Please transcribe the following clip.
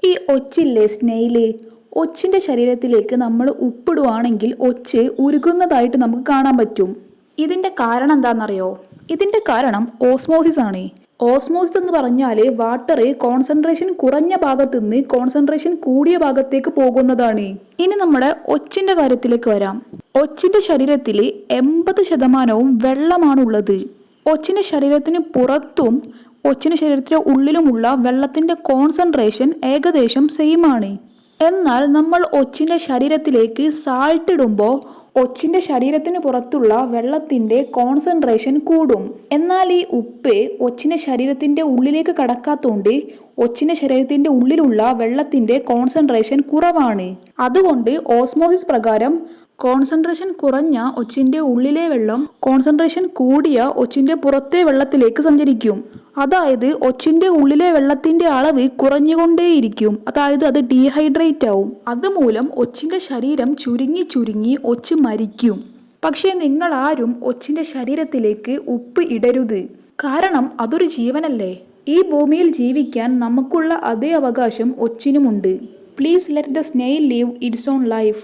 ഈ ഒച്ചില്ലേ സ്നെയില്, ഒച്ചിൻ്റെ ശരീരത്തിലേക്ക് നമ്മൾ ഉപ്പിടുവാണെങ്കിൽ ഒച്ച് ഉരുകുന്നതായിട്ട് നമുക്ക് കാണാൻ പറ്റും. ഇതിൻ്റെ കാരണം എന്താണെന്നറിയോ? ഇതിൻ്റെ കാരണം ഓസ്മോസിസ് ആണ്. ഓസ്മോസിസ് എന്ന് പറഞ്ഞാൽ വാട്ടർ കോൺസെൻട്രേഷൻ കുറഞ്ഞ ഭാഗത്ത് നിന്ന് കോൺസെൻട്രേഷൻ കൂടിയ ഭാഗത്തേക്ക് പോകുന്നതാണ്. ഇനി നമ്മുടെ ഒച്ചിൻ്റെ കാര്യത്തിലേക്ക് വരാം. ഒച്ചിൻ്റെ ശരീരത്തിൽ 80% വെള്ളമാണുള്ളത്. ഒച്ചിൻ്റെ ശരീരത്തിന് പുറത്തും ഒച്ചിൻ്റെ ശരീരത്തിന് ഉള്ളിലുമുള്ള വെള്ളത്തിൻ്റെ കോൺസെൻട്രേഷൻ ഏകദേശം സെയിം ആണ്. എന്നാൽ നമ്മൾ ഒച്ചിൻ്റെ ശരീരത്തിലേക്ക് സാൾട്ട് ഇടുമ്പോൾ ഒച്ചിൻ്റെ ശരീരത്തിന് പുറത്തുള്ള വെള്ളത്തിൻ്റെ കോൺസെൻട്രേഷൻ കൂടും. എന്നാൽ ഈ ഉപ്പ് ഒച്ചിൻ്റെ ശരീരത്തിൻ്റെ ഉള്ളിലേക്ക് കടക്കാത്തതുകൊണ്ട് ഒച്ചിൻ്റെ ശരീരത്തിൻ്റെ ഉള്ളിലുള്ള വെള്ളത്തിൻ്റെ കോൺസെൻട്രേഷൻ കുറവാണ്. അതുകൊണ്ട് ഓസ്മോസിസ് പ്രകാരം കോൺസെൻട്രേഷൻ കുറഞ്ഞ ഒച്ചിൻ്റെ ഉള്ളിലെ വെള്ളം കോൺസെൻട്രേഷൻ കൂടിയ ഒച്ചിൻ്റെ പുറത്തെ വെള്ളത്തിലേക്ക് സഞ്ചരിക്കും. അതായത് ഒച്ചിൻ്റെ ഉള്ളിലെ വെള്ളത്തിൻ്റെ അളവ് കുറഞ്ഞുകൊണ്ടേയിരിക്കും. അതായത് അത് ഡീഹൈഡ്രേറ്റ് ആവും. അതുമൂലം ഒച്ചിൻ്റെ ശരീരം ചുരുങ്ങി ചുരുങ്ങി ഒച്ച് മരിക്കും. പക്ഷേ നിങ്ങൾ ആരും ഒച്ചിൻ്റെ ശരീരത്തിലേക്ക് ഉപ്പ് ഇടരുത്. കാരണം അതൊരു ജീവനല്ലേ. ഈ ഭൂമിയിൽ ജീവിക്കാൻ നമുക്കുള്ള അതേ അവകാശം ഒച്ചിനുമുണ്ട്. Please let the snail leave its own life.